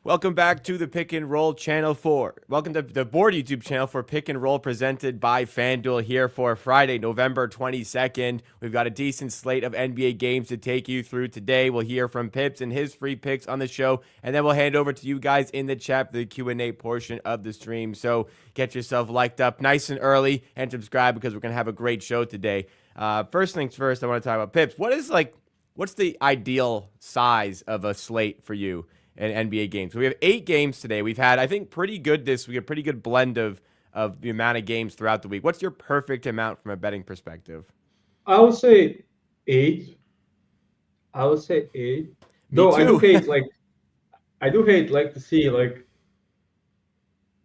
Welcome back to the Pick and Roll channel welcome to the Board YouTube channel for Pick and Roll presented by FanDuel here for Friday, November 22nd. We've got a decent slate of NBA games to take you through today. We'll hear from Pips and his free picks on the show, and then we'll hand over to you guys in the chat for the Q&A portion of the stream. So get yourself liked up nice and early and subscribe because we're going to have a great show today. First things first, I want to talk about Pips. What's the ideal size of a slate for you in NBA games? So we have 8 games today. We've had, I think, pretty good this week, a pretty good blend of the amount of games throughout the week. What's your perfect amount from a betting perspective? I would say 8. I would say 8. Me Though too. I do hate to see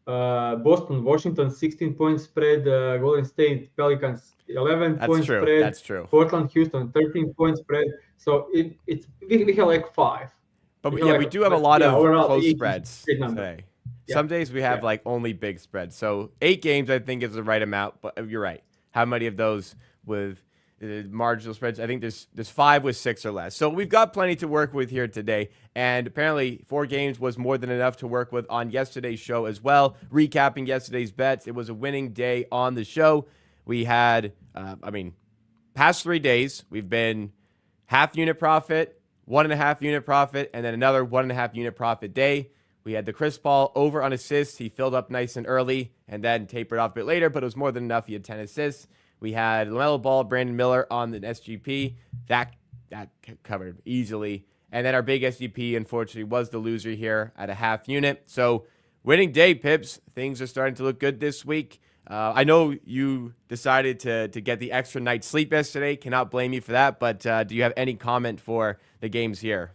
Boston, Washington 16-point spread, Golden State Pelicans 11-point spread. That's true. Portland, Houston 13-point spread. So we have like 5. But we do have a lot of close spreads today. Yeah. Some days we have only big spreads. So 8 games, I think, is the right amount. But you're right. How many of those with marginal spreads? I think there's 5 with 6 or less. So we've got plenty to work with here today. And apparently 4 games was more than enough to work with on yesterday's show as well. Recapping yesterday's bets, it was a winning day on the show. We had, past 3 days, we've been half unit profit, 1.5 unit profit, and then another 1.5 unit profit day. We had the Chris Paul over on assists. He filled up nice and early and then tapered off a bit later, but it was more than enough. He had 10 assists. We had LaMelo Ball, Brandon Miller on the SGP. That covered easily. And then our big SGP, unfortunately, was the loser here at a half unit. So winning day, Pips. Things are starting to look good this week. I know you decided to get the extra night's sleep yesterday. Cannot blame you for that. But do you have any comment for the games here?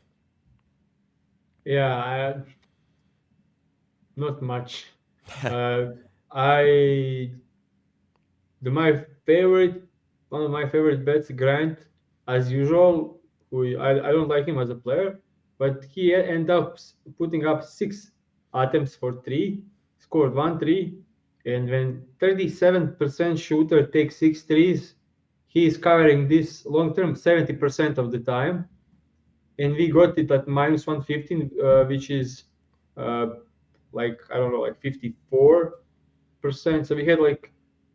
Yeah, not much. One of my favorite bets, Grant, as usual. I don't like him as a player, but he ended up putting up 6 attempts for 3, scored 1 3. And when 37% shooter takes 6 threes, he is covering this long term 70% of the time. And we got it at minus 115, which is 54%. So we had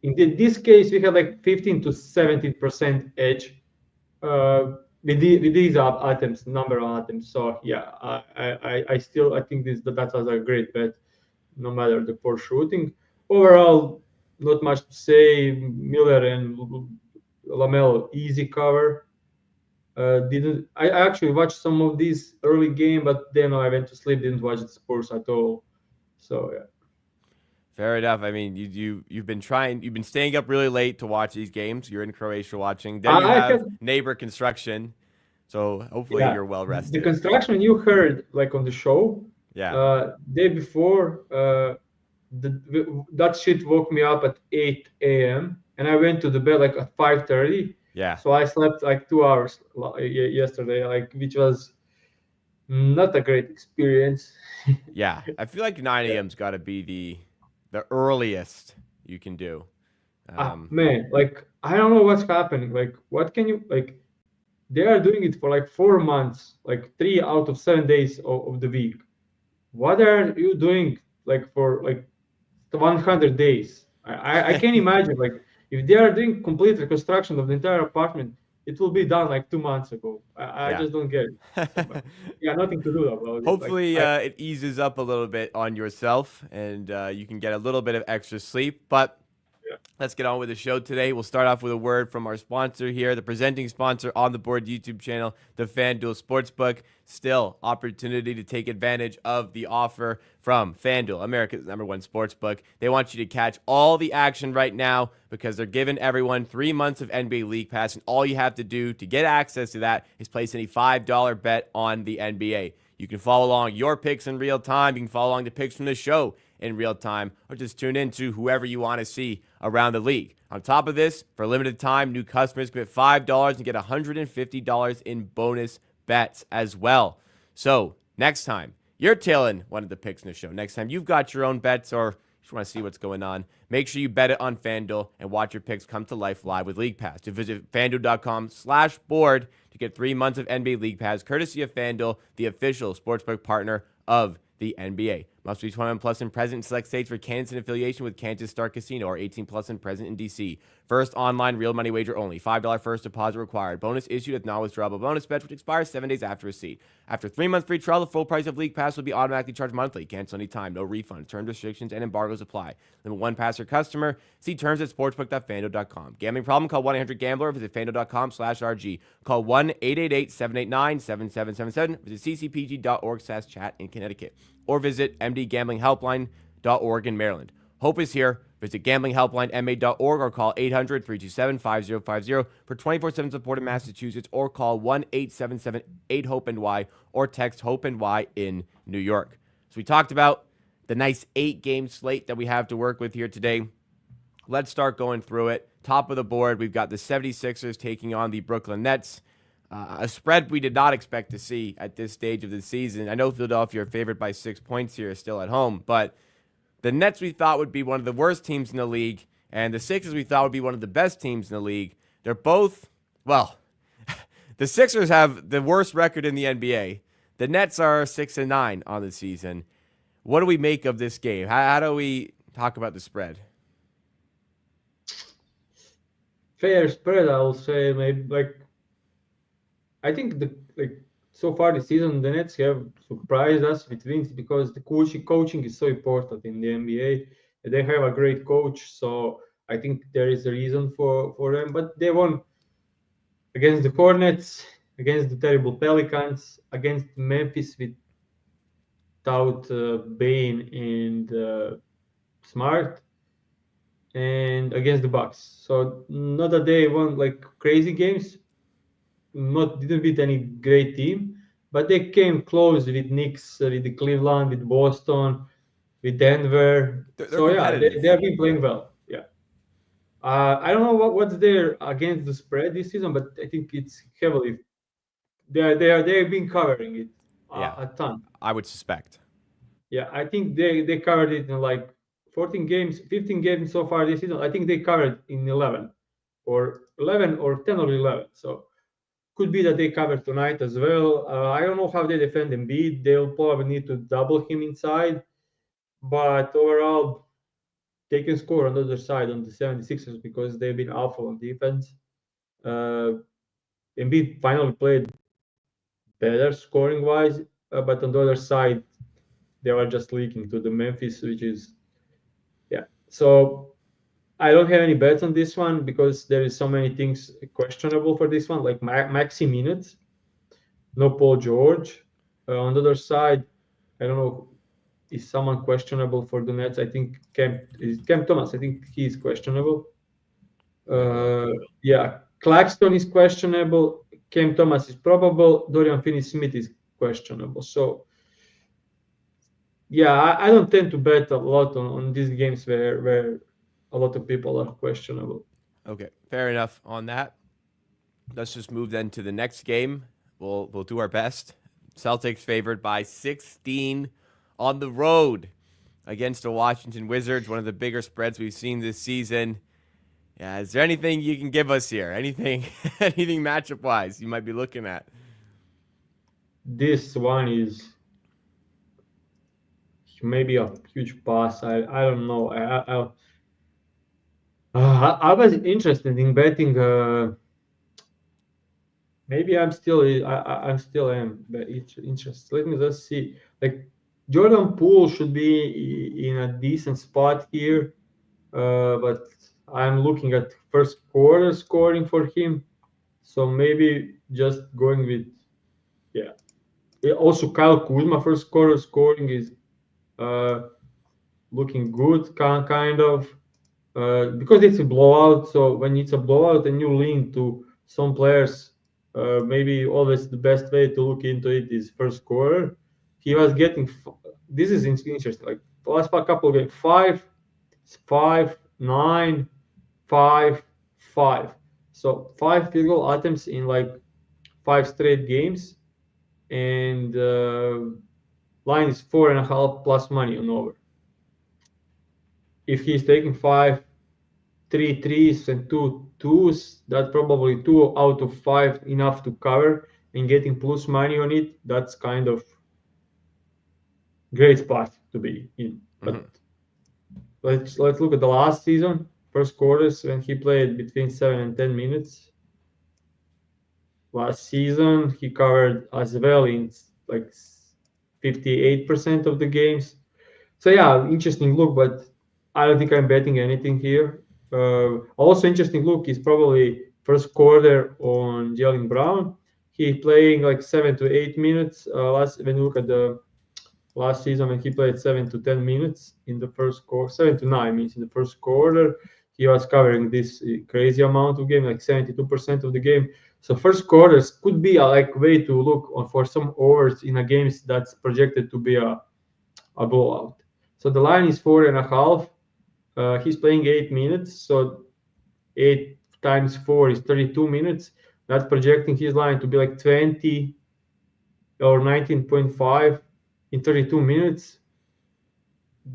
in this case, we had 15 to 17% edge with these items, number of items. So yeah, I think that was a great bet, no matter the poor shooting. Overall, not much to say. Miller and LaMelo easy cover. I actually watched some of these early game, but then I went to sleep. Didn't watch the Spurs at all. So yeah. Fair enough. I mean, you've been staying up really late to watch these games. You're in Croatia watching. Then you have neighbor construction. So hopefully you're well rested. The construction you heard on the show. Yeah. Day before. That shit woke me up at 8 a.m. and I went to the bed at 5:30. Yeah. So I slept 2 hours yesterday, which was not a great experience. Yeah, I feel like 9 a.m.'s got to be the earliest you can do. Man, I don't know what's happening. What can you They are doing it for 4 months, 3 out of 7 days of the week. What are you doing for 100 days? I can't imagine if they are doing complete reconstruction of the entire apartment, it will be done 2 months ago. I just don't get it. Yeah, nothing to do about it. Hopefully it eases up a little bit on yourself and you can get a little bit of extra sleep. But let's get on with the show today. We'll start off with a word from our sponsor here, the presenting sponsor on the Board YouTube channel, the FanDuel Sportsbook. Still, opportunity to take advantage of the offer from FanDuel, America's #1 sportsbook. They want you to catch all the action right now because they're giving everyone 3 months of NBA League Pass, and all you have to do to get access to that is place any $5 bet on the NBA. You can follow along your picks in real time. You can follow along the picks from the show in real time, or just tune in to whoever you want to see around the league. On top of this, for a limited time, new customers can bet $5 and get $150 in bonus bets as well. So next time you're tailing one of the picks in the show, next time you've got your own bets or just want to see what's going on, make sure you bet it on FanDuel and watch your picks come to life live with League Pass. To visit FanDuel.com/board to get 3 months of NBA League Pass, courtesy of FanDuel, the official sportsbook partner of the NBA. Must be 21 plus and present in select states for Kansas in affiliation with Kansas Star Casino or 18 plus and present in DC. First online real money wager only. $5 first deposit required. Bonus issued with non-withdrawable bonus bets which expires 7 days after receipt. After 3 months free trial, the full price of League Pass will be automatically charged monthly. Cancel anytime. No refund. Terms, restrictions, and embargoes apply. Limit 1 pass per customer. See terms at sportsbook.fanduel.com. Gambling problem? Call 1-800-GAMBLER. Visit fanduel.com/RG. Call 1-888-789-7777. Visit ccpg.org/chat in Connecticut. Or visit mdgamblinghelpline.org in Maryland. Hope is here. Visit gamblinghelplinema.org or call 800-327-5050 for 24/7 support in Massachusetts, or call 1-877-8-HOPE-NY or text HOPE-NY in New York. So we talked about the nice 8-game slate that we have to work with here today. Let's start going through it. Top of the board, we've got the 76ers taking on the Brooklyn Nets. A spread we did not expect to see at this stage of the season. I know Philadelphia are favored by 6 points here, still at home, but the Nets we thought would be one of the worst teams in the league, and the Sixers we thought would be one of the best teams in the league. They're both, well, the Sixers have the worst record in the NBA. The Nets are 6-9 on the season. What do we make of this game? How do we talk about the spread? Fair spread, I will say. Maybe I think so far this season the Nets have surprised us with wins because the coaching is so important in the NBA. They have a great coach, so I think there is a reason for them. But they won against the Hornets, against the terrible Pelicans, against Memphis without Bain and Smart, and against the Bucks. So not that they won crazy games. Didn't beat any great team, but they came close with Knicks, with the Cleveland, with Boston, with Denver. So yeah, they have been playing well. Yeah, I don't know what's there against the spread this season, but I think it's heavily. They've been covering it a ton. I would suspect. Yeah, I think they covered it in 14 games, 15 games so far this season. I think they covered in 11 or 10 or 11. So. Could be that they cover tonight as well. I don't know how they defend Embiid. They'll probably need to double him inside. But overall, they can score on the other side on the 76ers because they've been awful on defense. Embiid finally played better scoring-wise, but on the other side, they were just leaking to the Memphis, which is, yeah. So I don't have any bets on this one because there is so many things questionable for this one, like maxi minutes, no Paul George. On the other side, I don't know, is someone questionable for the Nets? I think Cam Thomas. I think he's questionable. Yeah, Claxton is questionable. Cam Thomas is probable. Dorian Finney-Smith is questionable. So yeah, I don't tend to bet a lot on these games where a lot of people are questionable. Okay, fair enough on that. Let's just move then to the next game. We'll do our best. Celtics favored by 16 on the road against the Washington Wizards, one of the bigger spreads we've seen this season. Yeah, is there anything you can give us here? Anything matchup-wise you might be looking at? This one is maybe a huge pass. I don't know. I was interested in betting. Maybe I still am interested. Let me just see. Jordan Poole should be in a decent spot here, but I'm looking at first quarter scoring for him. So maybe just going with Also, Kyle Kuzma first quarter scoring is looking good, kind of. Because it's a blowout, so when it's a blowout and you lean to some players, maybe always the best way to look into it is first quarter. He was getting this is interesting. The last couple of games, 5, 9, 5, 5. So 5 field goal attempts in 5 straight games, and line is 4.5 plus money on over. If he's taking 5, 3 threes and 2 twos, that's probably 2 out of 5 enough to cover and getting plus money on it. That's kind of great spot to be in. But let's look at the last season, first quarters when he played between 7 and 10 minutes. Last season he covered as well in like 58% of the games. So yeah, interesting look, but I don't think I'm betting anything here. Also interesting look is probably first quarter on Jalen Brown. He playing like 7 to 8 minutes. Last when you look at the last season when he played 7 to 10 minutes in the first quarter, 7 to 9 minutes in the first quarter, he was covering this crazy amount of game, like 72% of the game. So first quarters could be a like way to look on for some overs in a game that's projected to be a blowout. So the line is 4.5. He's playing 8 minutes, so 8 times 4 is 32 minutes. That's projecting his line to be like 20 or 19.5 in 32 minutes.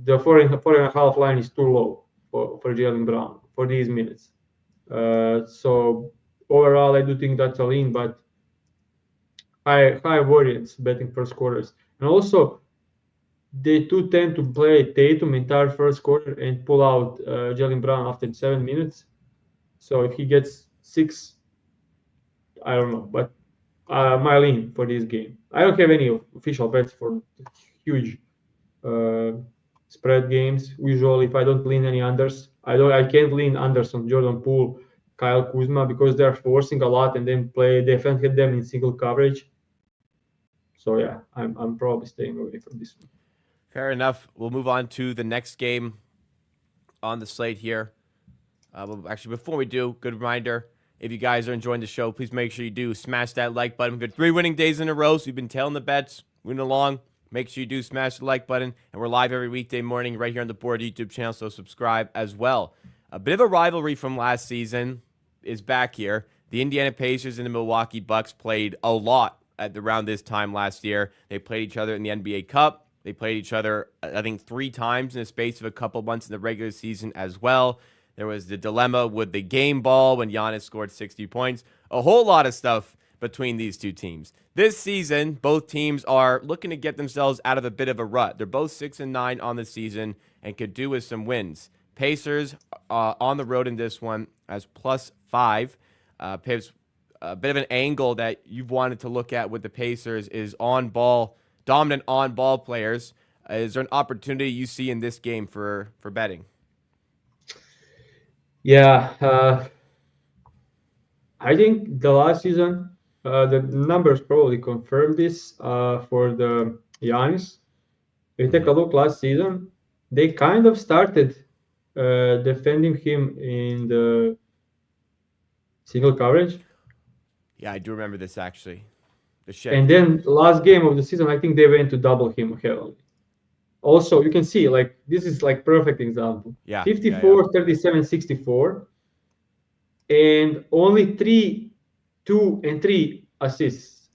The 4.5 line is too low for Jalen Brown for these minutes. So overall, I do think that's a lean, but high variance betting first quarters. And also, they do tend to play Tatum entire first quarter and pull out Jalen Brown after 7 minutes. So if he gets 6, I don't know, but my lean for this game. I don't have any official bets for huge spread games. Usually, if I don't lean any unders, I can't lean unders on Jordan Poole, Kyle Kuzma because they're forcing a lot and then defend them in single coverage. So yeah, I'm probably staying away from this one. Fair enough. We'll move on to the next game on the slate here. Actually, before we do, good reminder, if you guys are enjoying the show, please make sure you do smash that like button. We've got 3 winning days in a row, so we've been tailing the bets, winning along. Make sure you do smash the like button. And we're live every weekday morning right here on the Board YouTube channel, so subscribe as well. A bit of a rivalry from last season is back here. The Indiana Pacers and the Milwaukee Bucks played a lot at around this time last year. They played each other in the NBA Cup. They played each other, I think, 3 times in the space of a couple months in the regular season as well. There was the dilemma with the game ball when Giannis scored 60 points. A whole lot of stuff between these two teams. This season, both teams are looking to get themselves out of a bit of a rut. They're both 6-9 on the season and could do with some wins. Pacers on the road in this one as +5. Pips, a bit of an angle that you've wanted to look at with the Pacers is dominant on-ball players. Is there an opportunity you see in this game for betting? Yeah, I think the last season, the numbers probably confirm this for the Giannis. If you take a look last season, they kind of started defending him in the single coverage. Yeah, I do remember this actually. And then the last game of the season, I think they went to double him heavily. Also, you can see like this is like perfect example. Yeah, 54, 37, 64, and only 3, 2, and 3 assists.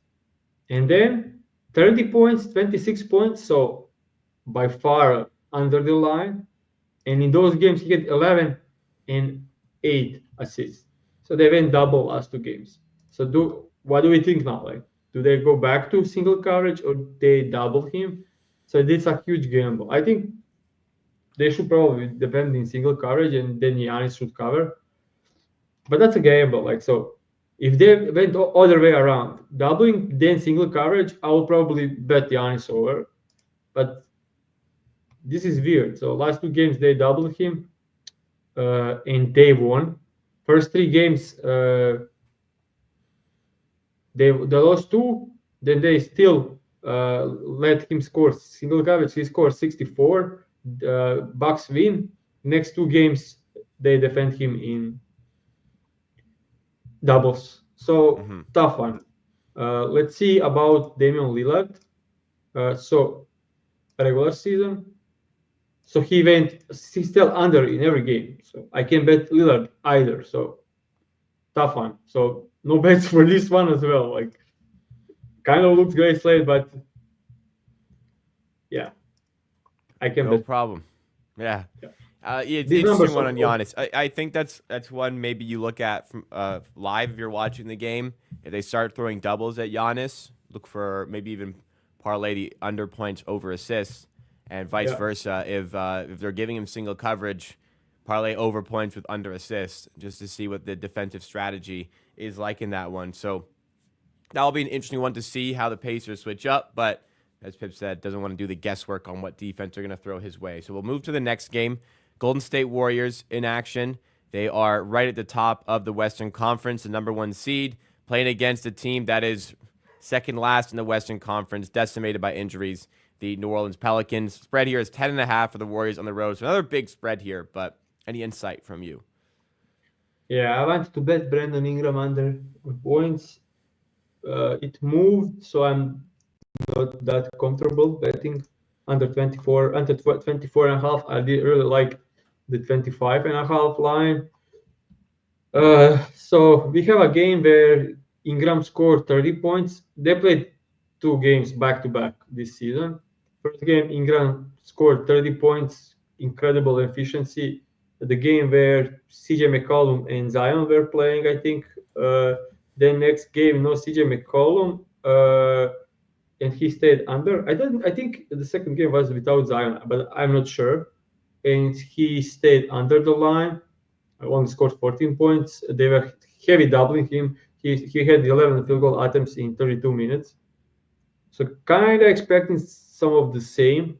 And then 30 points, 26 points, so by far under the line. And in those games, he had 11 and 8 assists. So they went double last 2 games. So what do we think now? Like, do they go back to single coverage or they double him? So it's a huge gamble. I think they should probably defend in single coverage and then Giannis should cover. But that's a gamble. Like, so if they went the other way around, doubling then single coverage, I will probably bet Giannis over. But this is weird. So last 2 games they doubled him and they won. First 3 games they lost 2, then they still let him score single coverage. He scored 64. Bucks win. Next 2 games they defend him in doubles. So tough one. Let's see about Damian Lillard. So regular season. So he's still under in every game. So I can't bet Lillard either. So tough one. So no bets for this one as well. Like, kind of looks great slate, but yeah, I can bet. No problem. Yeah. It's These interesting one on Giannis. I think that's one maybe you look at from live if you're watching the game. If they start throwing doubles at Giannis, look for maybe even parlay the under points over assists. and vice versa. If they're giving him single coverage, parlay over points with under assists just to see what the defensive strategy is like in that one. So that'll be an interesting one to see how the Pacers switch up. But as Pip said, doesn't want to do the guesswork on what defense they're going to throw his way. So we'll move to the next game. Golden State Warriors in action. They are right at the top of the Western Conference, the number 1 seed, playing against a team that is second last in the Western Conference, decimated by injuries, the New Orleans Pelicans. Spread here is 10.5 for the Warriors on the road. So another big spread here, but any insight from you? Yeah, I wanted to bet Brandon Ingram under points. It moved, so I'm not that comfortable betting under 24, under 24 and a half. I did really like the 25 and a half line. So we have a game where Ingram scored 30 points. They played 2 games back to back this season. First game, Ingram scored 30 points, incredible efficiency. The game where CJ McCollum and Zion were playing, I think. Then next game, no CJ McCollum, and he stayed under. I think the second game was without Zion, but I'm not sure. And he stayed under the line. Only scored 14 points. They were heavy doubling him. He had 11 field goal attempts in 32 minutes. So kind of expecting some of the same.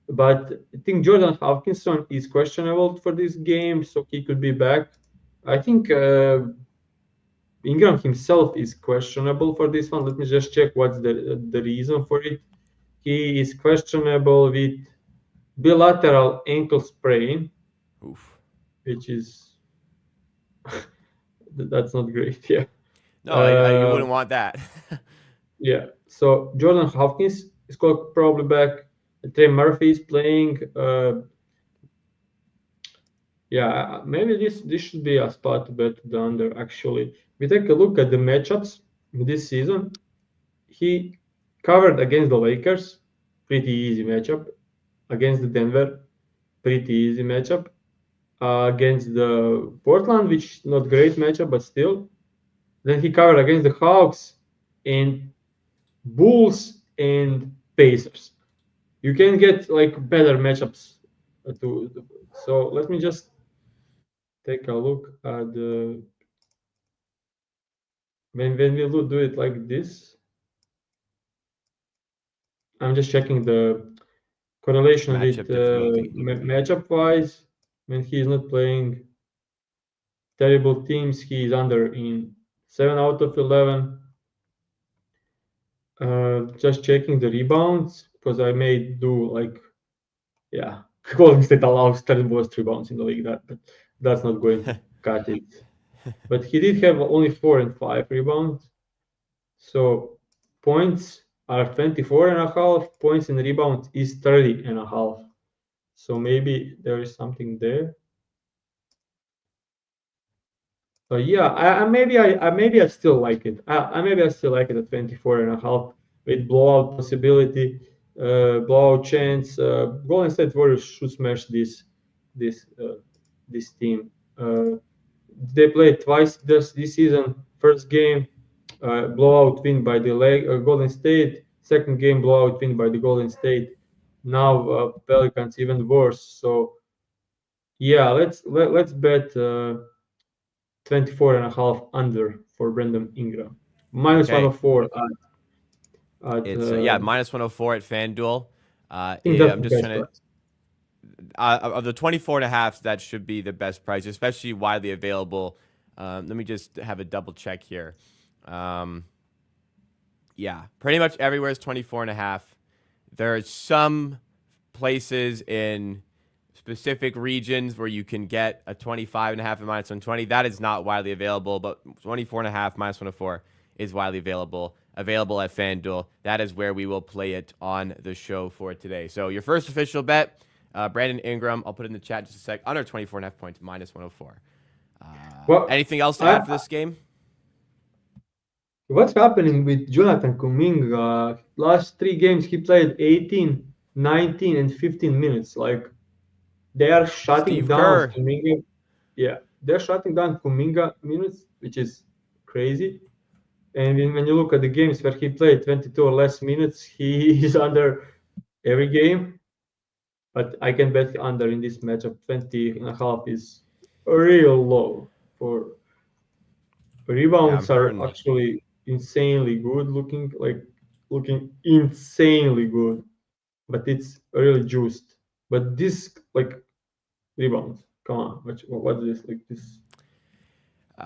But I think Jordan Hawkinson is questionable for this game, so he could be back. I think Ingram himself is questionable for this one. Let me just check what's the reason for it. He is questionable with bilateral ankle sprain. Oof. Which is that's not great. Yeah. No, you wouldn't want that. Yeah. So Jordan Hopkins is probably back. Trey Murphy is playing. Yeah, maybe this should be a spot to bet the under. Actually, we take a look at the matchups this season. He covered against the Lakers, pretty easy matchup. Against the Denver, pretty easy matchup. Against the Portland, which not great matchup, but still. Then he covered against the Hawks and Bulls and Pacers. You can get like better matchups. So let me just take a look at the when we do it like this. I'm just checking the correlation Matchup with matchup wise. When he is not playing terrible teams, he is under in 7 out of 11. Just checking the rebounds because I may do like, yeah, Golden State allows 10 most rebounds in the league. That's not going to cut it. But he did have only 4 and 5 rebounds. So points are 24 and a half. Points and rebounds is 30 and a half. So maybe there is something there. So yeah, I still like it. I still like it at 24 and a half with blowout possibility, blowout chance. Golden State Warriors should smash this team. They played twice this season. First game, blowout win by the Golden State. Second game, blowout win by the Golden State. Now Pelicans even worse. So yeah, let's bet 24 and a half under for Brandon Ingram. Minus 104 at minus 104 at FanDuel. I think that's I'm just trying to of the 24 and a half, that should be the best price, especially widely available. Let me just have a double check here. Yeah, pretty much everywhere is 24 and a half. There are some places in specific regions where you can get a 25 and a half and minus 120. That is not widely available, but 24 and a half minus 104 is widely available at FanDuel. That is where we will play it on the show for today. So your first official bet, Brandon Ingram, I'll put it in the chat in just a sec, under 24 and a half points, minus 104. Anything else to add for this game? What's happening with Jonathan Kuminga? Last 3 games, he played 18, 19, and 15 minutes. Like, they are shutting down Kuminga. Yeah, they're shutting down Kuminga minutes, which is crazy. And when you look at the games where he played 22 or less minutes, he is under every game. but I can bet under in this matchup. 20.5 is real low. For Yeah, I'm rebounds are hurting. actually insanely good, looking insanely good, but it's really juiced. But this like rebounds, come on, what's this like this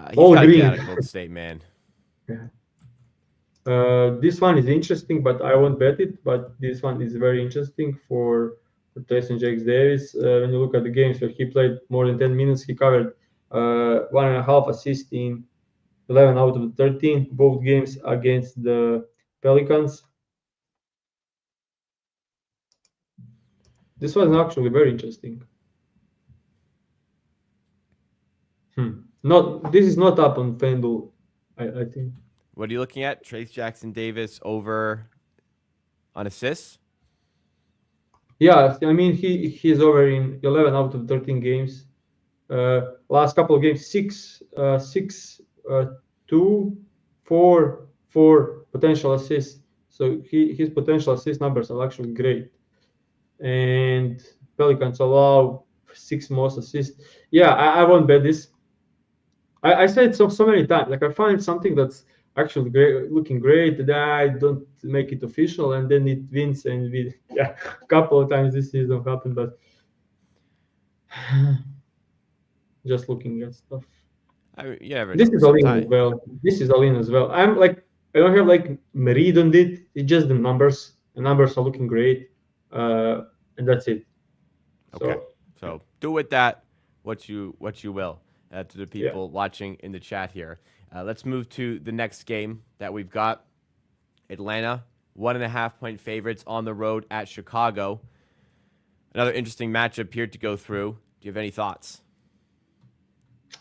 He's all got to get out green? of Gold State, man. Yeah. This one is interesting, but I won't bet it. But this one is very interesting for Tyson Jakes Davis. When you look at the games where he played more than 10 minutes, he covered 1.5 assists in 11 out of the 13, both games against the Pelicans. This was actually very interesting. Not this is not up on FanDuel, I think. What are you looking at? Trace Jackson Davis over on assists? Yeah, I mean he's over in 11 out of 13 games. Last couple of games, six, two, four potential assists. So his potential assist numbers are actually great. And Pelicans allow six most assists. Yeah, I won't bet this. I said so many times. Like I find something that's actually great, looking great, that I don't make it official, and then it wins. And we yeah, a couple of times this season happened, but just looking at stuff. I mean, you never This know. is all in as Sometimes. well. This is all in as well. I'm like I don't have like read on it. It's just the numbers. The numbers are looking great, and that's it. Okay. So So do with that what you will. To the yeah, people watching in the chat here. Let's move to the next game that we've got. Atlanta, 1.5 point favorites on the road at Chicago. Another interesting matchup here to go through. Do you have any thoughts?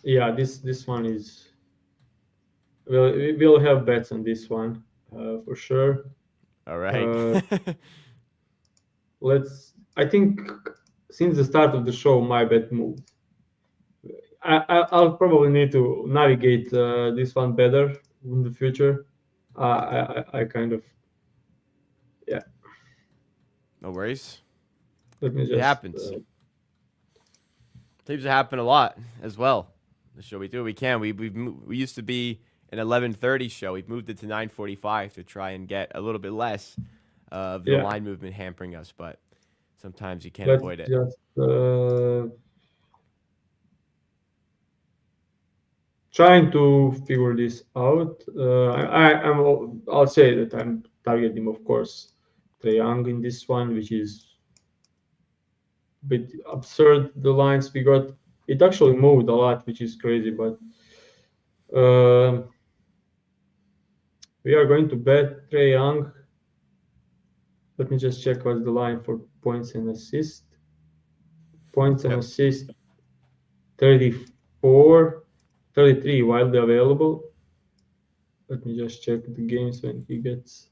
yeah. This one is we'll have bets on this one for sure. All right. Uh, let's. I think since the start of the show, my bet moved. I'll probably need to navigate this one better in the future. I kind of yeah. No worries. Let me It just happens. Seems to happen a lot as well. The show we do what we can. We used to be an 11:30 show. We've moved it to 9:45 to try and get a little bit less of the yeah. line movement hampering us, but sometimes you can't Let's avoid it. just trying to figure this out. I'll say that I'm targeting, of course, Trae Young in this one, which is a bit absurd. The lines we got, it actually moved a lot, which is crazy. But uh, we are going to bet Trae Young. Let me just check what's the line for points and assist. Points and Yep. assist 34, 33 widely available. Let me just check the games when he gets.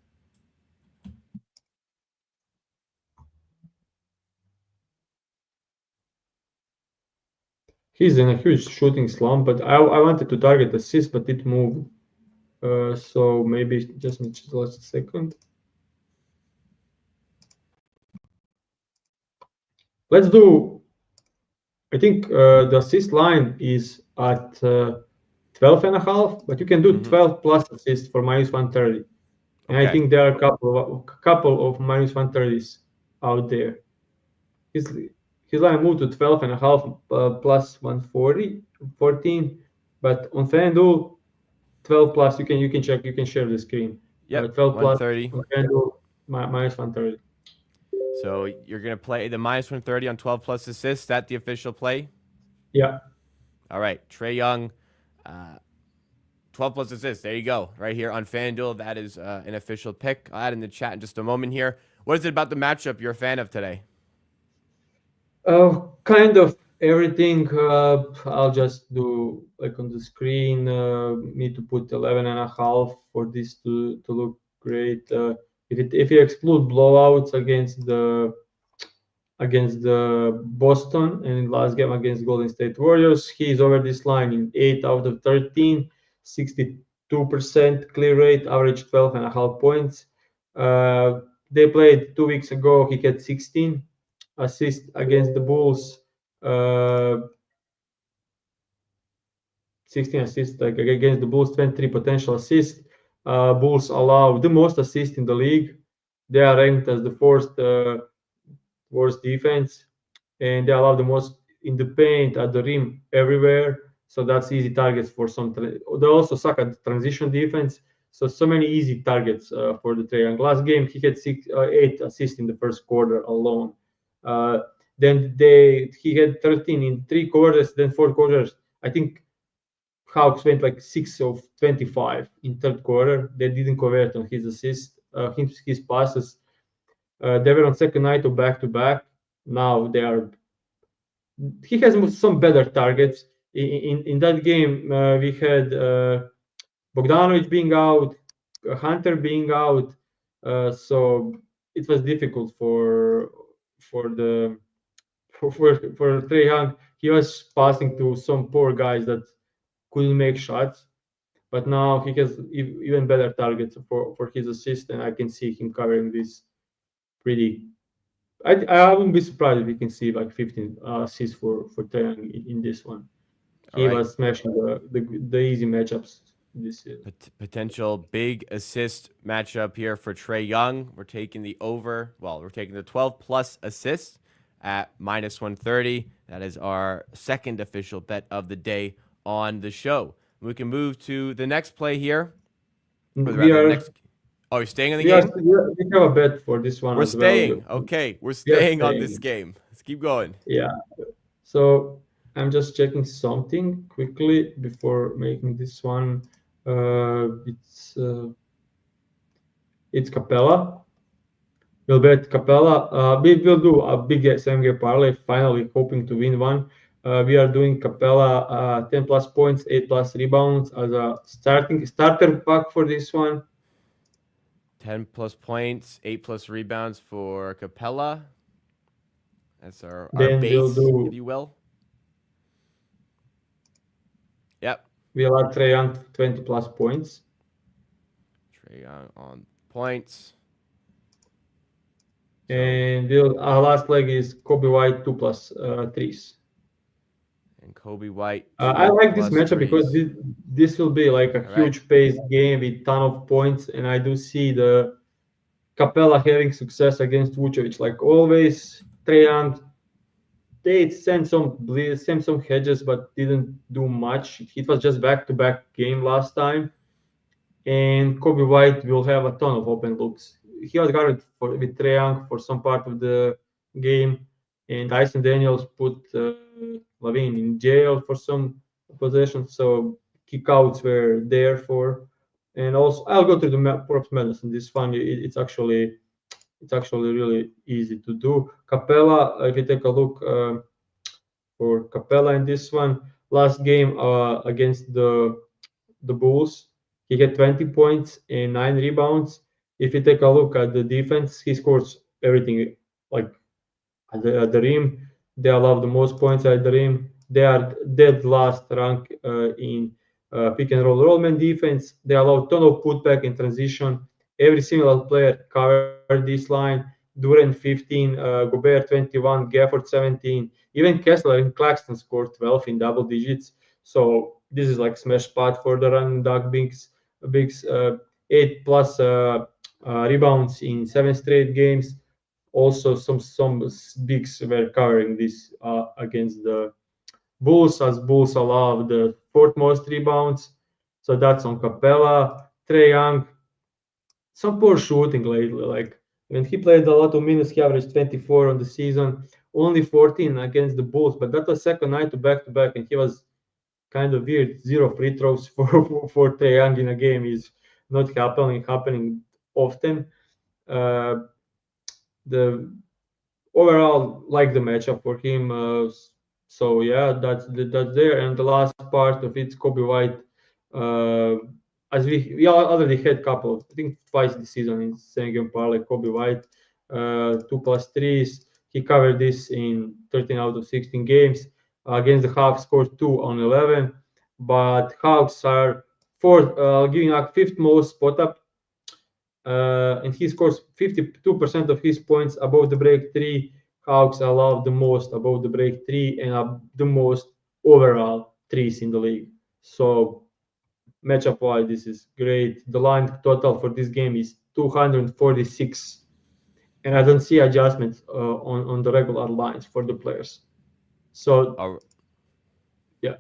He's in a huge shooting slump, but I wanted to target assist, but it moved. So maybe just a second. Let's do. I think the assist line is at 12 and a half, but you can do 12 plus assists for minus 130. And I Okay. think there are a couple of minus 130s out there. His line moved to 12 and a half plus 140, 14. But on FanDuel, 12 plus, you can check, you can share the screen. Yep. 12 plus 130. on FanDuel, minus 130. So you're gonna play the minus 130 on 12 plus assists. Is that the official play? Yeah. All right. Trae Young, 12 plus assists. There you go. Right here on FanDuel. That is an official pick. I'll add in the chat in just a moment here. What is it about the matchup you're a fan of today? Kind of everything. I'll just do like on the screen. Need to put 11 and a half for this to look great. If you exclude blowouts against the Boston and in last game against Golden State Warriors, he's over this line in 8 out of 13, 62% clear rate, average 12 and a half points. They played 2 weeks ago. He had 16. assists against the Bulls. Uh, 16 assists like against the Bulls, 23 potential assists. Bulls allow the most assists in the league. They are ranked as the fourth worst defense, and they allow the most in the paint, at the rim, everywhere. So that's easy targets for some. They also suck at transition defense. So many easy targets for the Trae Young. Last game he had 8 assists in the first quarter alone. Uh, then he had 13 in 3 quarters. Then 4 quarters. I think Hawks went like 6 of 25 in third quarter. They didn't convert on his assist, his passes. They were on second night of back to back. Now they are. He has some better targets. In that game, we had Bogdanovic being out, Hunter being out, so it was difficult for for Trae Young. He was passing to some poor guys that couldn't make shots. But now he has even better targets for his assist, and I can see him covering this pretty. I wouldn't be surprised if we can see like 15 assists for Trae Young in this one. All He right. was smashing the easy matchups this year. Potential big assist matchup here for Trae Young. We're taking the over. Well, we're taking the 12 plus assists at minus 130. That is our second official bet of the day on the show. We can move to the next play here. We are Oh, you're staying in the we are game? we have a bet for this one We're as well. staying. Okay, we're We are staying on this staying. game. Let's keep going. Yeah. So I'm just checking something quickly before making this one. It's Capella. We'll bet Capella. We will do a big same-game parlay. Finally, hoping to win one. We are doing Capella 10 plus points, 8 plus rebounds as a starter pack for this one. 10 plus points, 8 plus rebounds for Capella. That's our Then we'll base, do. if you will. Yep. We'll add Trae Young 20 plus points. Trae Young on points. And our last leg is Kobe White 2 plus threes. And Kobe White. I like this matchup threes. because this will be like a huge paced game with ton of points, and I do see the Capella having success against Vucevic. Like always, Trae Young, they sent some hedges, but didn't do much. It was just back-to-back game last time, and Kobe White will have a ton of open looks. He was guarded with Trae Young for some part of the game, and Dyson Daniels put Lavine in jail for some possessions, so kickouts were there for. And also, I'll go to the props madness in this one. It's actually really easy to do. Capella, if you take a look for Capella in this one, last game against the Bulls, he had 20 points and 9 rebounds. If you take a look at the defense, he scores everything like at the rim. They allow the most points at the rim. They are dead last rank in pick and roll man defense. They allow ton of putback in transition. Every single player covered this line. Durant 15, Gobert 21, Gafford 17. Even Kessler and Claxton scored 12 in double digits. So this is like smash spot for the running dog bigs. 8 plus rebounds in 7 straight games. Also, some bigs were covering this against the Bulls, as Bulls allow the fourth most rebounds. So that's on Capella. Trae Young, some poor shooting lately. Like when he played a lot of minutes, he averaged 24 on the season, only 14 against the Bulls. But that was second night to back, and he was kind of weird. 0 free throws for Trae Young in a game is not happening often. The overall like the matchup for him. So yeah, that's there. And the last part of it's Kobe White. Uh, as we already had a couple, I think twice this season in same game parlay. Kobe White, 2 plus threes. He covered this in 13 out of 16 games. Against the Hawks, scored 2 on 11. But Hawks are fourth, giving up fifth most spot up, and he scores 52% of his points above the break 3. Hawks allow the most above the break three and the most overall threes in the league. So matchup wise, this is great. The line total for this game is 246, and I don't see adjustments on the regular lines for the players. So All yeah,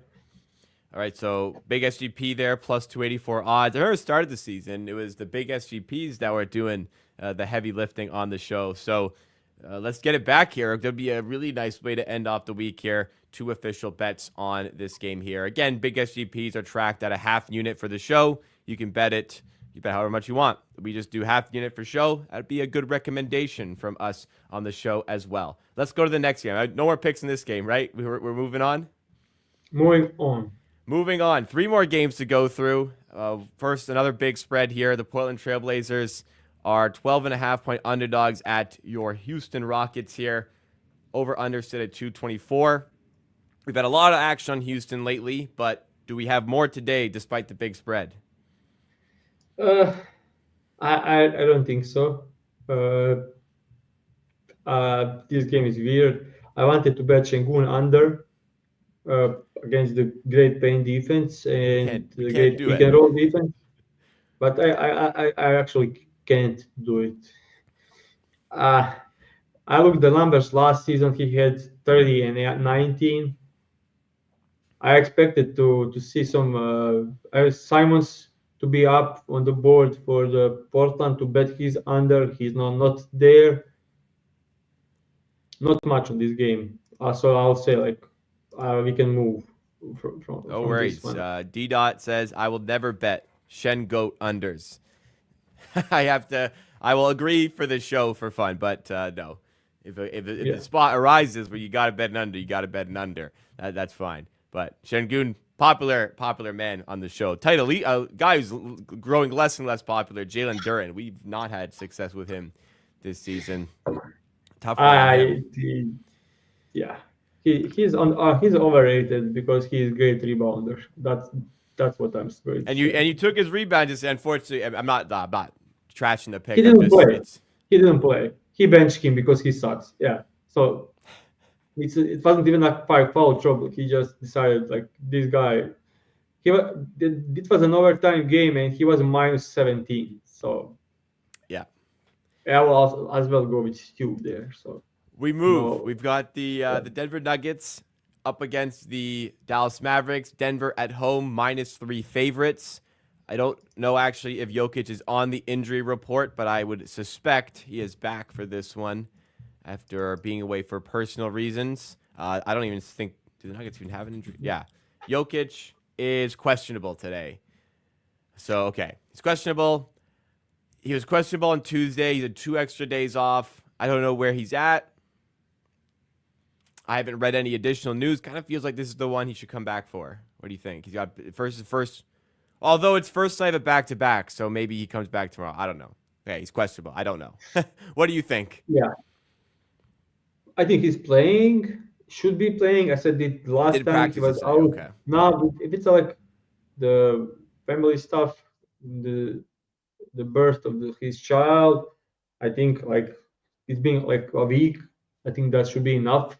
right, so big SGP there, plus 284 odds. I remember started the season, it was the big SGPs that were doing the heavy lifting on the show. So let's get it back here. There'll be a really nice way to end off the week here. 2 official bets on this game here. Again, big SGPs are tracked at a half unit for the show. You can bet it. You bet however much you want. We just do half unit for show. That'd be a good recommendation from us on the show as well. Let's go to the next game. No more picks in this game, right? We're moving on. moving on. Moving on, 3 more games to go through. First, another big spread here. The Portland Trailblazers are 12.5-point underdogs at your Houston Rockets here. Over under sit at 224. We've had a lot of action on Houston lately, but do we have more today despite the big spread? I don't think so. This game is weird. I wanted to bet Şengün under against the great paint defense and We the can't great do pick it. and roll defense, but I actually can't do it. I looked the numbers last season. He had 30 and 19. I expected to see some Simons to be up on the board for the Portland to bet he's under. He's not there. Not much on this game. So I'll say like we can move No from this worries. one. D Dot says I will never bet Shen Goat unders. I will agree for the show for fun, but no. If the spot arises where you got to bet an under, you got to bet an under. That's fine. But Şengün, popular man on the show. Title guy who's growing less and less popular, Jalen Duren. We've not had success with him this season. Tough one on him. Yeah, he's overrated because he's a great rebounder. That's what I'm going to And say. you took his rebound. Just unfortunately, I'm not trashing the pick. He didn't play. He didn't play. He benched him because he sucks. Yeah. So it wasn't even like foul trouble. He just decided like this guy. It was an overtime game and he was minus 17. So yeah, I will as well go with Stu there. So we move. We've got the Denver Nuggets up against the Dallas Mavericks. Denver at home, -3 favorites. I don't know actually if Jokic is on the injury report, but I would suspect he is back for this one after being away for personal reasons. I don't even think, do the Nuggets even have an injury? Yeah. Jokic is questionable today. So, okay. He's questionable. He was questionable on Tuesday. He had 2 extra days off. I don't know where he's at. I haven't read any additional news. Kind of feels like this is the one he should come back for. What do you think? He's got first. Although it's first night of back-to-back, so maybe he comes back tomorrow. I don't know. Okay, he's questionable. I don't know. What do you think? Yeah. I think he's playing. Should be playing. I said it last time he was out. Okay. Now, if it's like the family stuff, the birth of his child, I think like it's been like a week. I think that should be enough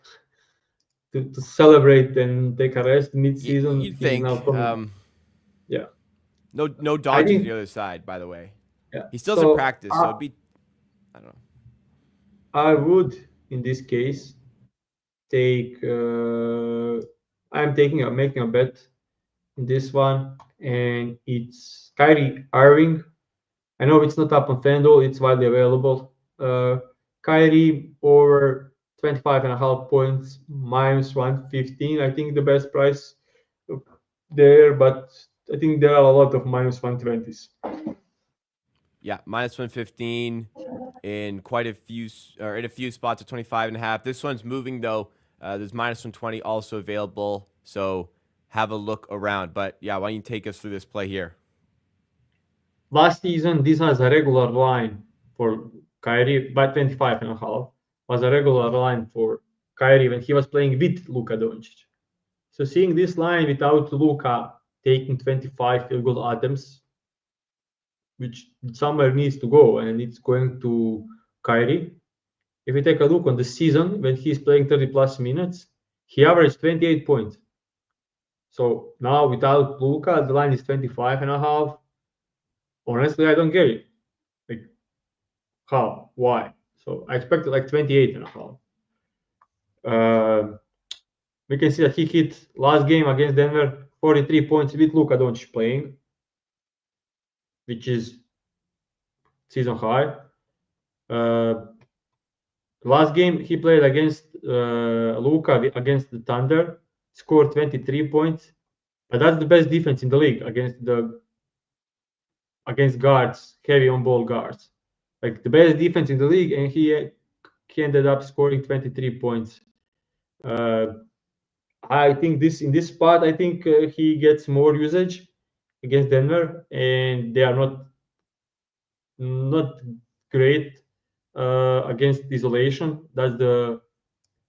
to celebrate and take a rest mid-season. You'd think. Yeah. No dogs on the other side, by the way. Yeah. He still in practice, so it'd be. I don't know. I would, in this case, making a bet in this one, and it's Kyrie Irving. I know it's not up on FanDuel, it's widely available. Kyrie over 25.5 points, -115. I think the best price there, but I think there are a lot of -120s. Yeah, -115 in quite a few, or in a few spots at 25.5. This one's moving though. There's -120 also available, so have a look around. But yeah, why don't you take us through this play here? Last season, this was a regular line for Kyrie, by 25.5 was a regular line for Kyrie when he was playing with Luka Doncic. So seeing this line without Luka taking 25 field goal attempts, which somewhere needs to go, and it's going to Kyrie. if you take a look on the season when he's playing 30 plus minutes, he averaged 28 points. So now without Luka, the line is 25 and a half. Honestly, I don't get it. Like, how? Why? So I expected like 28 and a half. We can see that he hit last game against Denver 43 points with Luka Doncic playing, which is season high. Last game he played against Luka against the Thunder, scored 23 points, but that's the best defense in the league against guards, heavy on ball guards. Like the best defense in the league, and he ended up scoring 23 points. I think in this spot, I think he gets more usage against Denver, and they are not great against isolation.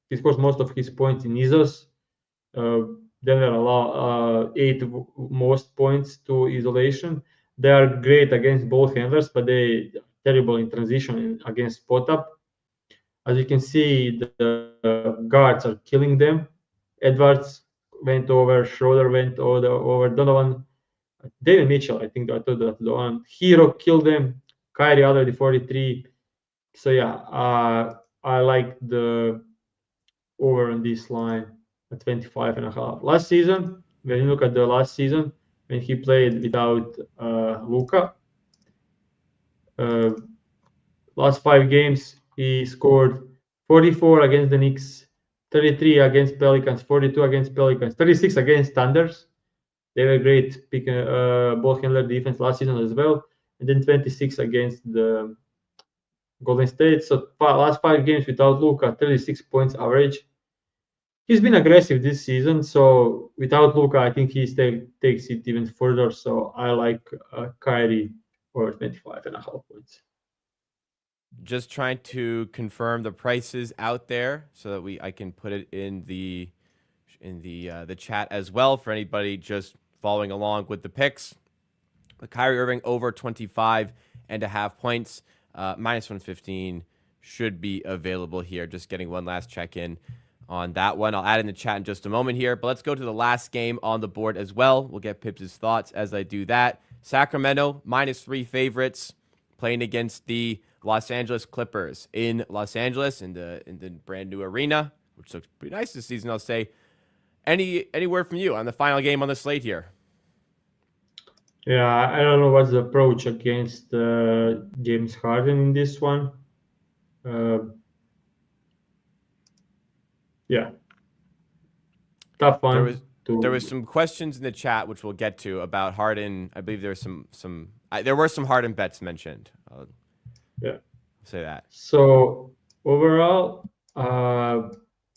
He scores most of his points in ISOs. Denver allow 8 most points to isolation. They are great against ball handlers, but they terrible in transition against spot up. As you can see, the guards are killing them. Edwards went over, Schroeder went over, Donovan, David Mitchell, I think I thought that the one. Hero killed them. Kyrie already 43. So yeah, I like the over on this line at 25 and a half. Last season, when you look at the last season, when he played without Luka, last 5 games, he scored 44 against the Knicks, 33 against Pelicans, 42 against Pelicans, 36 against Thunders. They were great ball handler defense last season as well, and then 26 against the Golden State. So last 5 games without Luka, 36 points average. He's been aggressive this season, so without Luka, I think he takes it even further. So I like Kyrie over 25 and a half points. Just trying to confirm the prices out there so that I can put it in the chat as well for anybody just following along with the picks. The Kyrie Irving over 25 and a half points, minus 115 should be available here. Just getting one last check in on that one. I'll add in the chat in just a moment here, but let's go to the last game on the board as well. We'll get Pips' thoughts as I do that. Sacramento, -3 favorites, playing against the Los Angeles Clippers in Los Angeles in the brand new arena, which looks pretty nice this season, I'll say. Any word from you on the final game on the slate here? Yeah, I don't know what's the approach against James Harden in this one. Yeah, tough one. There was some questions in the chat which we'll get to about Harden. I believe there were some Harden bets mentioned. Yeah, say that. So overall,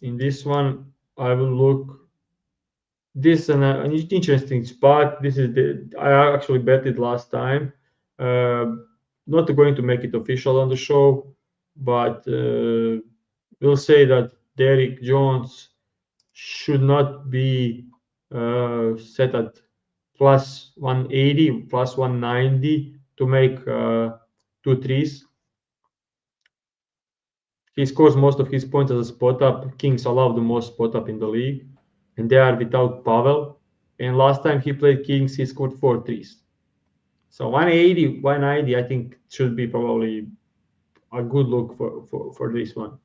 in this one, I will look. This an interesting spot. This is I actually bet it last time. Not going to make it official on the show, but we'll say that Derrick Jones should not be set at plus 180, plus 190 to make 2 threes. He scores most of his points as a spot up. Kings allow the most spot up in the league, and they are without Pavel. And last time he played Kings, he scored 4 threes. So 180, 190, I think should be probably a good look for this one.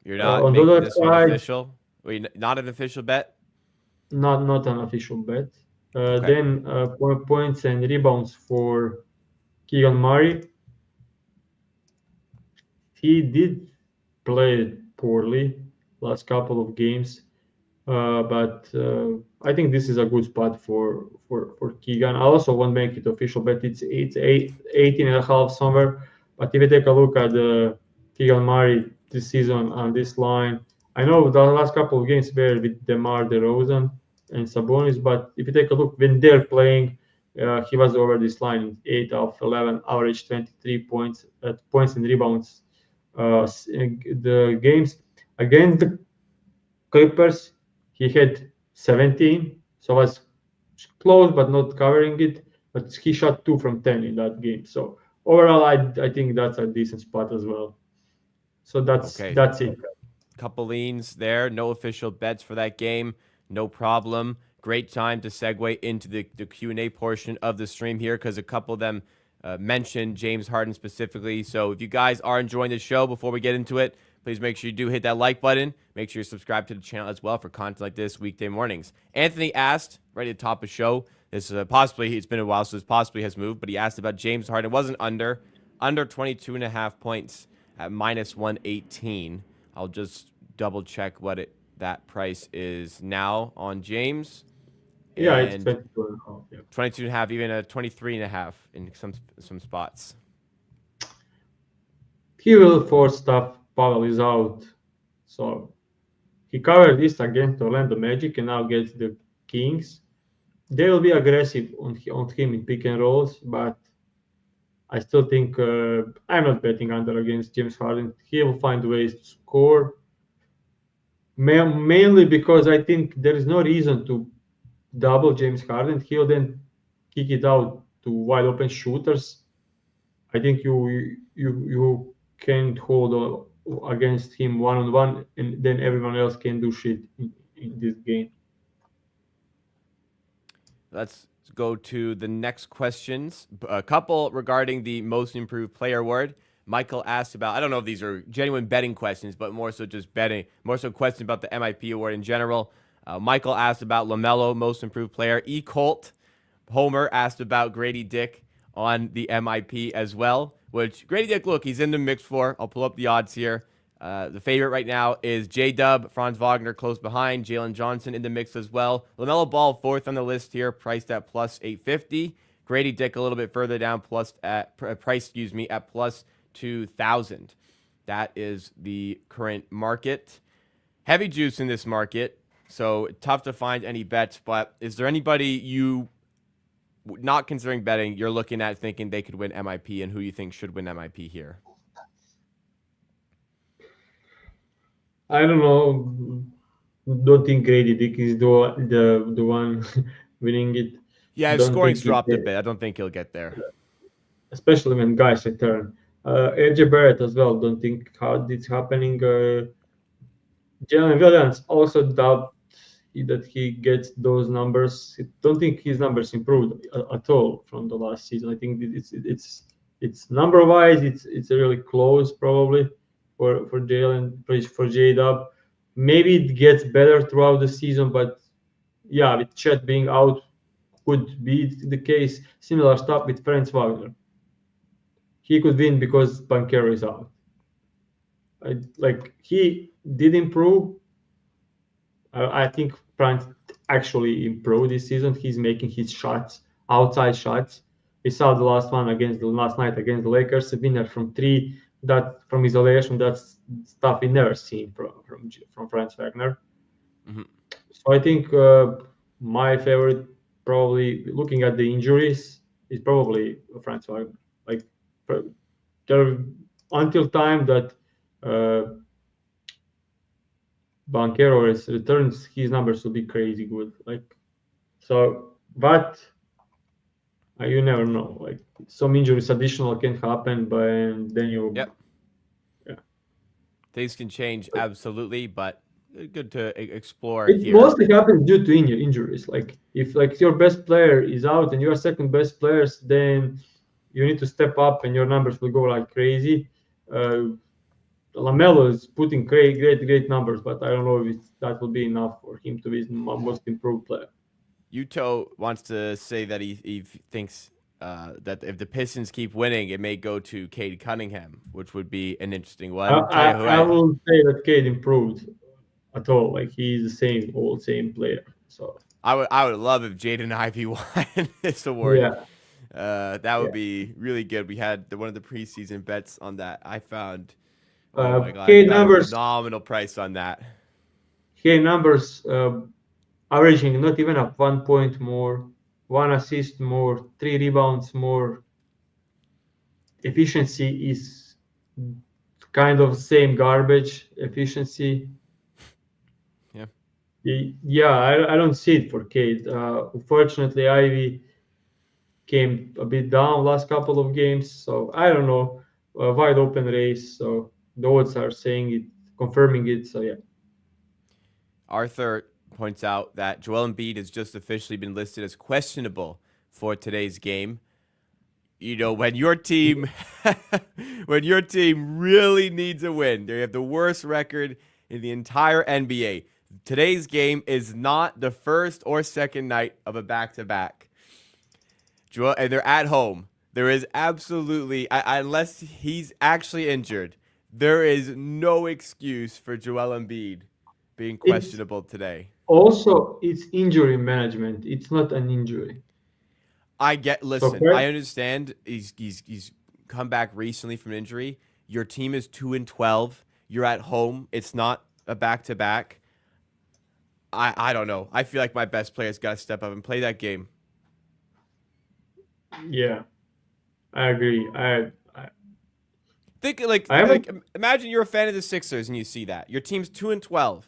You're not making this one official? Wait, not an official bet? Not an official bet. Okay. Then points and rebounds for Keegan Murray. He did play poorly last couple of games, but I think this is a good spot for Keegan. I also won't make it official, but it's 18 and a half somewhere. But if you take a look at Keegan Murray this season on this line, I know the last couple of games were with DeMar DeRozan and Sabonis, but if you take a look when they're playing, he was over this line, 8 of 11, average 23 points and rebounds. The games against the Clippers, he had 17, so was close but not covering it. But he shot 2 from 10 in that game. So overall, I think that's a decent spot as well. So Okay, that's it. couple leans there. No official bets for that game. No problem. Great time to segue into the Q&A portion of the stream here because a couple of them mentioned James Harden specifically. So if you guys are enjoying the show, before we get into it, please make sure you do hit that like button. Make sure you subscribe to the channel as well for content like this weekday mornings. Anthony asked, right at the top of the show, this possibly, it's been a while, so this possibly has moved, but he asked about James Harden. It wasn't under 22.5 points at minus 118. I'll just double check what that price is now on James. Yeah, it's And 22 and a half. Yeah. 22 and a half, even a 23.5 in some spots. He will force stuff. Powell is out, so he covered this against Orlando Magic and now gets the Kings. They will be aggressive on him in pick and rolls, but I still think I'm not betting under against James Harden. He will find ways to score, mainly because I think there is no reason to double James Harden. He'll then kick it out to wide open shooters. I think you can't hold against him one on one, and then everyone else can do shit in this game. Let's go to the next questions. A couple regarding the most improved player award. Michael asked about, I don't know if these are genuine betting questions, but more so just betting, more so questions about the MIP award in general. Michael asked about LaMelo, most improved player. Colt Homer asked about Grady Dick on the MIP as well, which Grady Dick, look, he's in the mix for. I'll pull up the odds here. The favorite right now is J-Dub, Franz Wagner close behind, Jalen Johnson in the mix as well. LaMelo Ball fourth on the list here, priced at plus 850. Grady Dick a little bit further down, priced at plus 2,000. That is the current market. Heavy juice in this market, so tough to find any bets. But is there anybody you, not considering betting, you're looking at thinking they could win MIP, and who you think should win MIP here? I don't know. Don't think Grady Dick is the one winning it. Yeah, his scoring's dropped a bit. I don't think he'll get there. Especially when guys return. AJ Barrett as well. Don't think how it's happening. Jalen Williams also doubt that he gets those numbers. I don't think his numbers improved at all from the last season. I think it's number wise. It's really close probably for Jalen, for J-Dub. Maybe it gets better throughout the season, but yeah, with Chet being out, could be the case. Similar stuff with Franz Wagner. He could win because Banchero is out. He did improve. I think Franz actually improved this season. He's making his shots, outside shots. We saw the last night against the Lakers, a winner from three, that from isolation. That's stuff we never seen from Franz Wagner. Mm-hmm. So I think my favorite, probably looking at the injuries, is probably Franz Wagner. Until time that Banchero returns, his numbers will be crazy good. But you never know. Some injuries additional can happen, but then you. Yep. Yeah. Things can change absolutely, but good to explore. It here. mostly happens due to injuries. If your best player is out and you are second best players, then you need to step up and your numbers will go like crazy. LaMelo is putting great numbers, but I don't know if that will be enough for him to be the most improved player. Yuto wants to say that he thinks that if the Pistons keep winning, it may go to Cade Cunningham, which would be an interesting one. I will say that Cade improved at all. He's the same player. So I would love if Jaden Ivey won this award. Yeah. That would be really good. We had one of the preseason bets on that. I found, oh my god, Cade numbers, a phenomenal price on that. Cade numbers averaging not even up 1 point more, 1 assist more, 3 rebounds more. Efficiency is kind of same garbage efficiency. Yeah, I don't see it for Cade. Unfortunately, Ivy came a bit down last couple of games, so I don't know. Wide open race, so the odds are saying it, confirming it. So yeah. Arthur points out that Joel Embiid has just officially been listed as questionable for today's game. You know, when your team when your team really needs a win, they have the worst record in the entire NBA. Today's game is not the first or second night of a back-to-back. Joel, and they're at home. There is absolutely, unless he's actually injured, there is no excuse for Joel Embiid being It's questionable today. also it's injury management. It's not an injury. So Listen, I correct? understand he's come back recently from injury. Your team is 2-12. You're at home. It's not a back to back. I don't know. I feel like my best player's got to step up and play that game. Yeah, I agree. Think like I haven't. imagine you're a fan of the Sixers and you see that your team's 2-12.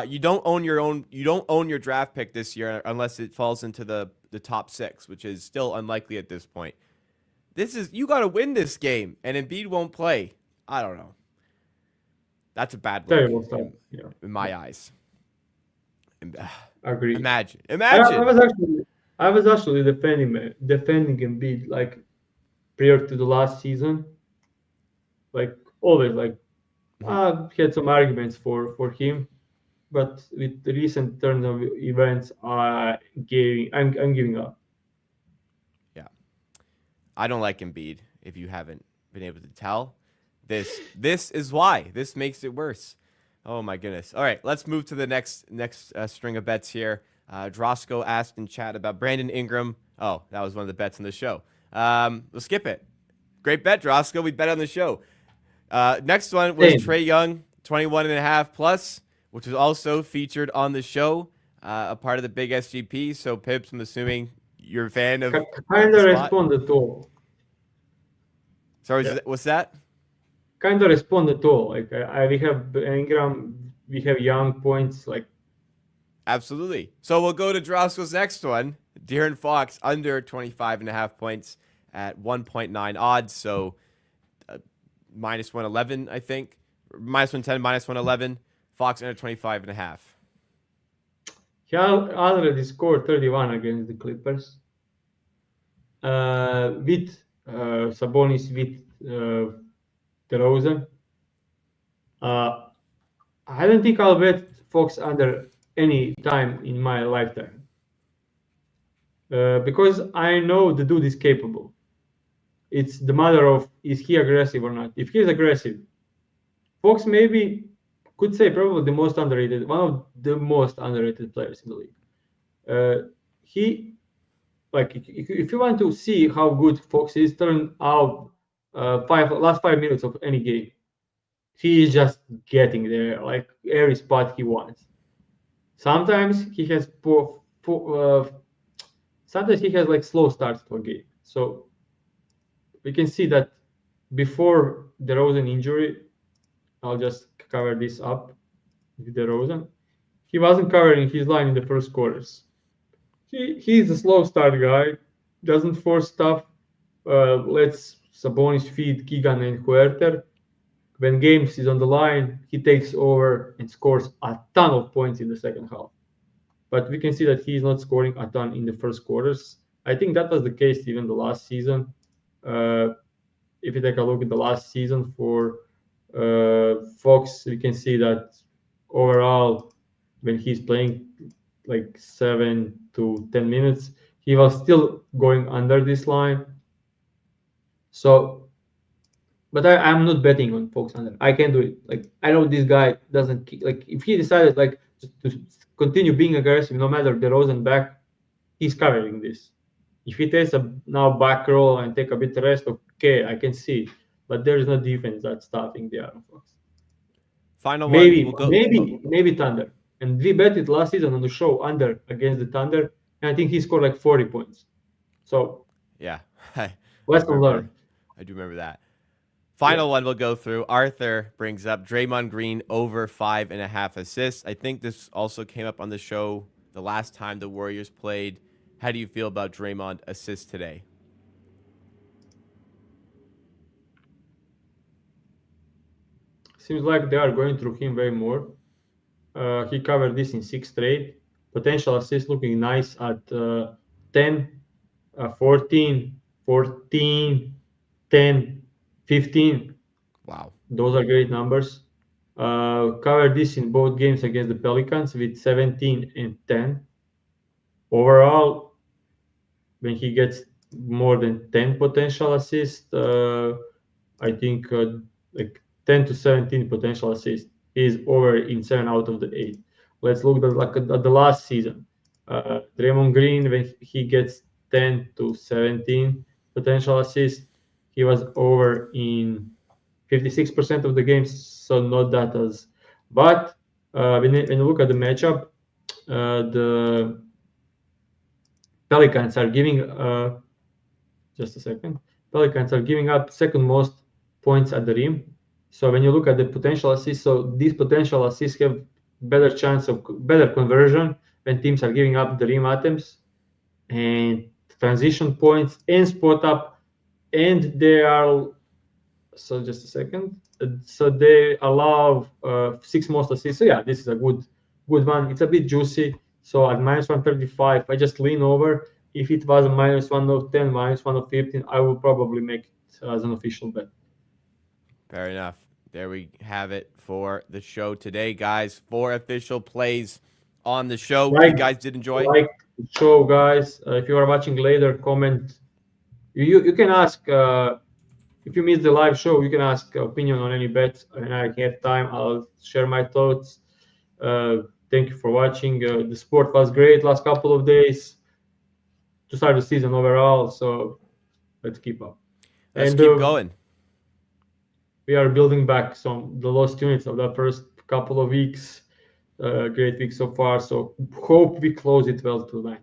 You don't own your own. You don't own your draft pick this year unless it falls into the top 6, which is still unlikely at this point. You got to win this game, and Embiid won't play. I don't know. That's a bad look Terrible stuff. Yeah, in my eyes. agree. Imagine, I, I imagine. was actually I was actually defending Embiid like prior to the last season. Like always, like Mhm. had some arguments for him, but with the recent turn of events, I'm giving up. Yeah, I don't like Embiid. If you haven't been able to tell, this is why. This makes it worse. Oh my goodness. All right, let's move to the next string of bets here. Drosko asked in chat about Brandon Ingram. Oh, that was one of the bets on the show. We'll skip it. Great bet, Drosko. We bet on the show. Next one was Same. Trey Young, 21.5 plus, which was also featured on the show, a part of the big SGP. So, Pips, I'm assuming you're a fan of Kind the of spot. responded to all. Sorry, Yeah, what's that? kind of responded to all. Like we have Ingram, we have Young points. Like Absolutely. So, we'll go to Drosko's next one. De'Aaron Fox under 25.5 points at 1.9 odds. So, minus 111, I think. Minus 110, minus 111. Fox under 25.5. he already scored 31 against the Clippers. With Sabonis, with DeRozan. Uh, I don't think I'll bet Fox under any time in my lifetime because I know the dude is capable. It's the matter of is he aggressive or not. If he's aggressive, Fox maybe could say probably the most underrated, one of the most underrated players in the league. He like if you want to see how good Fox is, turn out last 5 minutes of any game. He is just getting there, like every spot he wants. Sometimes he has sometimes he has like slow starts to a game. So we can see that before the Rosen injury, I'll just cover this up with the Rosen. He wasn't covering his line in the first quarters. He's a slow start guy, doesn't force stuff, lets Sabonis feed Keegan and Huerter. When games is on the line, he takes over and scores a ton of points in the second half. But we can see that he's not scoring a ton in the first quarters. I think that was the case even the last season. Uh, if you take a look at the last season for Fox, we can see that overall, when he's playing like 7 to 10 minutes, he was still going under this line. So, but I'm not betting on Fox under. I can do it. Like I know this guy doesn't like if he decided like to continue being aggressive, no matter the Rosen back, he's covering this. If he takes a now back roll and take a bit rest, okay, I can see. But there is no defense that's stopping the Aaron Fox. Final one, Maybe, we'll go. Oh, maybe Thunder. And we bet it last season on the show under against the Thunder, and I think he scored like 40 points. So yeah. I lesson remember. learned. I do remember that. Yeah. Final one we'll go through. Arthur brings up Draymond Green over 5.5 assists. I think this also came up on the show the last time the Warriors played. How do you feel about Draymond assists today? seems like they are going through him way more. He covered this in 6 straight. Potential assists looking nice at 10, 14, 14, 10, 15. Wow. Those are great numbers. Covered this in both games against the Pelicans with 17 and 10. Overall, when he gets more than 10 potential assists, I think like 10 to 17 potential assists is over in 7 out of the 8. Let's look at the last season. Draymond Green, when he gets 10 to 17 potential assists, he was over in 56% of the games, so not that as. But when you look at the matchup, the Pelicans are giving just a second. Pelicans are giving up second most points at the rim. So when you look at the potential assists, so these potential assists have better chance of better conversion when teams are giving up the rim attempts and transition points and spot up, and they are. So just a second. So they allow 6 most assists. So yeah, this is a good one. It's a bit juicy. So at minus 135, I just lean over. If it was a minus 110, minus 115, I will probably make it as an official bet. Fair enough. There we have it for the show today, guys. 4 official plays on the show. You guys did enjoy? Like the show, guys. If you are watching later, comment. You can ask. If you missed the live show, you can ask opinion on any bets, and I have time. I'll share my thoughts. Thank you for watching. The sport was great last couple of days to start the season overall. So let's keep up. Let's keep going. We are building back the lost units of the first couple of weeks. Great week so far. So hope we close it well tonight.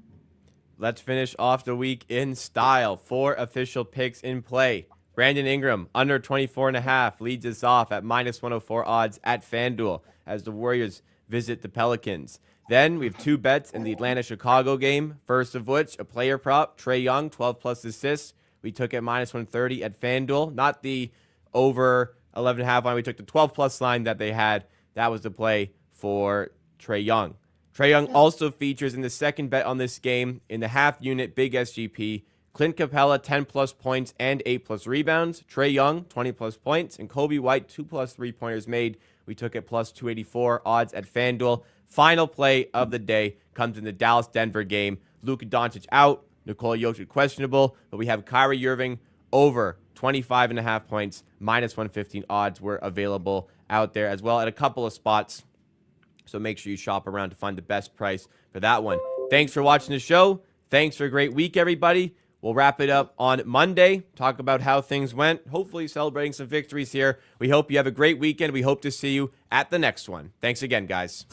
Let's finish off the week in style. 4 official picks in play. Brandon Ingram, under 24.5, leads us off at minus 104 odds at FanDuel as the Warriors visit the Pelicans. Then we have 2 bets in the Atlanta-Chicago game, first of which a player prop, Trae Young, 12-plus assists. We took it minus 130 at FanDuel, not the over 11.5 line. We took the 12-plus line that they had. That was the play for Trae Young. Trae Young also features in the second bet on this game in the half-unit big SGP. Clint Capella, 10-plus points and 8-plus rebounds. Trae Young, 20-plus points. And Kobe White, 2-plus three-pointers made. We took it plus 284 odds at FanDuel. Final play of the day comes in the Dallas-Denver game. Luka Doncic out. Nikola Jokic questionable. But we have Kyrie Irving over 25.5 points. Minus 115 odds were available out there as well at a couple of spots. So make sure you shop around to find the best price for that one. Thanks for watching the show. Thanks for a great week, everybody. We'll wrap it up on Monday, talk about how things went, hopefully celebrating some victories here. We hope you have a great weekend. We hope to see you at the next one. Thanks again, guys.